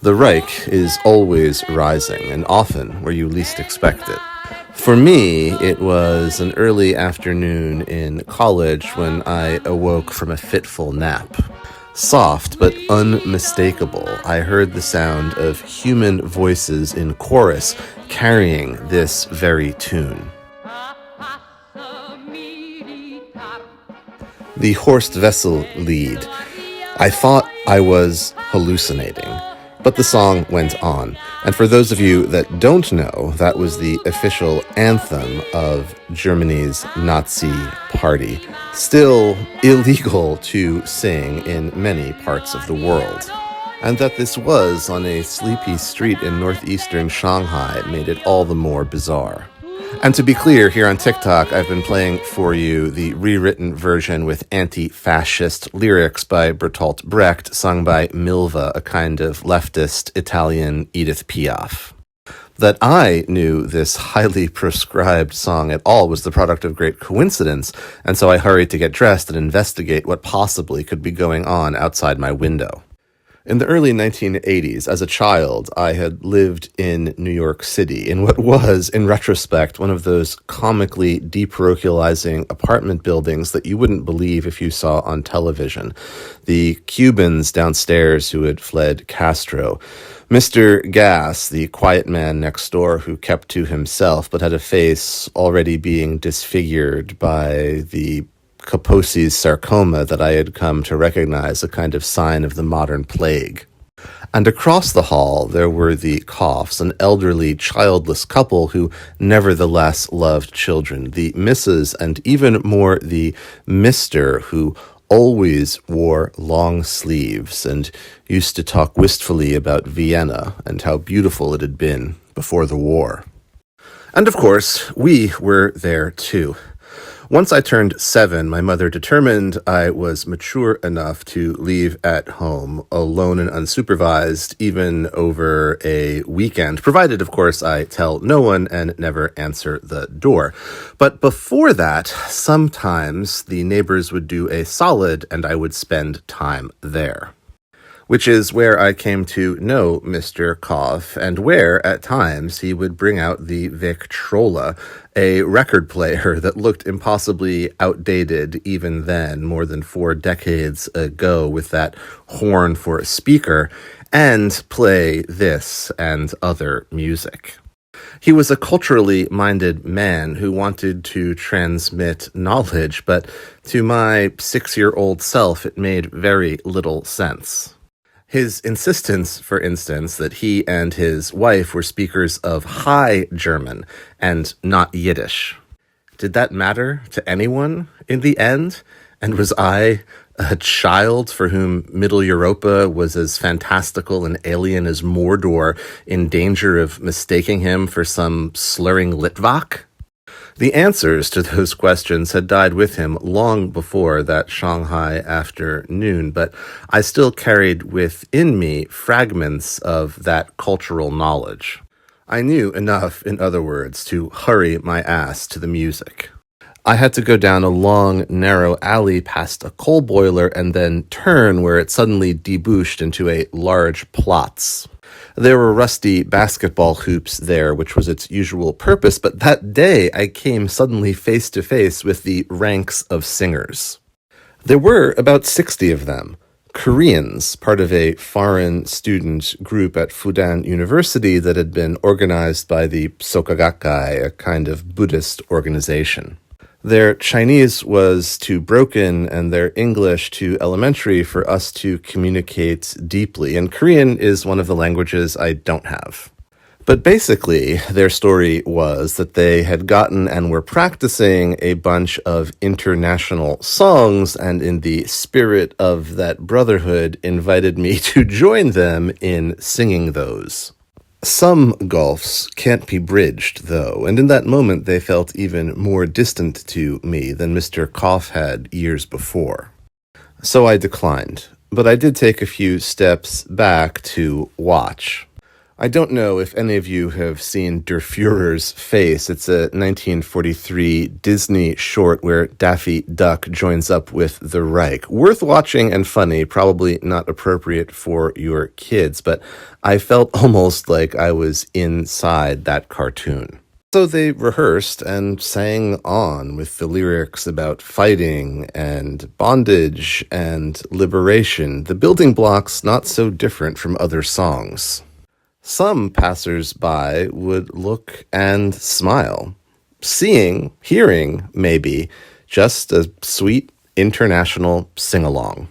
The Reich is always rising, and often where you least expect it. For me, it was an early afternoon in college when I awoke from a fitful nap. Soft but unmistakable, I heard the sound of human voices in chorus carrying this very tune. The Horst Wessel lead. I thought I was hallucinating. But the song went on, and for those of you that don't know, that was the official anthem of Germany's Nazi party, still illegal to sing in many parts of the world. And that this was on a sleepy street in northeastern Shanghai made it all the more bizarre. And to be clear, here on TikTok, I've been playing for you the rewritten version with anti-fascist lyrics by Bertolt Brecht, sung by Milva, a kind of leftist Italian Edith Piaf. That I knew this highly proscribed song at all was the product of great coincidence, and so I hurried to get dressed and investigate what possibly could be going on outside my window. In the early 1980s, as a child, I had lived in New York City in what was, in retrospect, one of those comically deparochializing apartment buildings that you wouldn't believe if you saw on television. The Cubans downstairs who had fled Castro. Mr. Gass, the quiet man next door who kept to himself but had a face already being disfigured by the Kaposi's sarcoma that I had come to recognize a kind of sign of the modern plague. And across the hall there were the Koffs, an elderly, childless couple who nevertheless loved children, the Mrs. and even more the Mr., who always wore long sleeves and used to talk wistfully about Vienna and how beautiful it had been before the war. And of course, we were there too. Once I turned 7, my mother determined I was mature enough to leave at home, alone and unsupervised, even over a weekend, provided, of course, I tell no one and never answer the door. But before that, sometimes the neighbors would do a solid and I would spend time there. Which is where I came to know Mr. Koff, and where, at times, he would bring out the Victrola, a record player that looked impossibly outdated even then, more than 4 decades ago, with that horn for a speaker, and play this and other music. He was a culturally minded man who wanted to transmit knowledge, but to my 6-year-old self, it made very little sense. His insistence, for instance, that he and his wife were speakers of High German and not Yiddish. Did that matter to anyone in the end? And was I a child for whom Middle Europa was as fantastical and alien as Mordor, in danger of mistaking him for some slurring Litvak? The answers to those questions had died with him long before that Shanghai afternoon, but I still carried within me fragments of that cultural knowledge. I knew enough, in other words, to hurry my ass to the music. I had to go down a long, narrow alley past a coal boiler and then turn where it suddenly debouched into a large Platz. There were rusty basketball hoops there, which was its usual purpose, but that day I came suddenly face to face with the ranks of singers. There were about 60 of them, Koreans, part of a foreign student group at Fudan University that had been organized by the Sokagakai, a kind of Buddhist organization. Their Chinese was too broken and their English too elementary for us to communicate deeply, and Korean is one of the languages I don't have. But basically, their story was that they had gotten and were practicing a bunch of international songs, and in the spirit of that brotherhood, invited me to join them in singing those. Some gulfs can't be bridged, though, and in that moment they felt even more distant to me than Mr. Koff had years before. So I declined, but I did take a few steps back to watch. I don't know if any of you have seen Der Fuhrer's Face. It's a 1943 Disney short where Daffy Duck joins up with the Reich. Worth watching and funny, probably not appropriate for your kids, but I felt almost like I was inside that cartoon. So they rehearsed and sang on with the lyrics about fighting and bondage and liberation, the building blocks not so different from other songs. Some passers-by would look and smile, seeing, hearing, maybe, just a sweet international sing-along.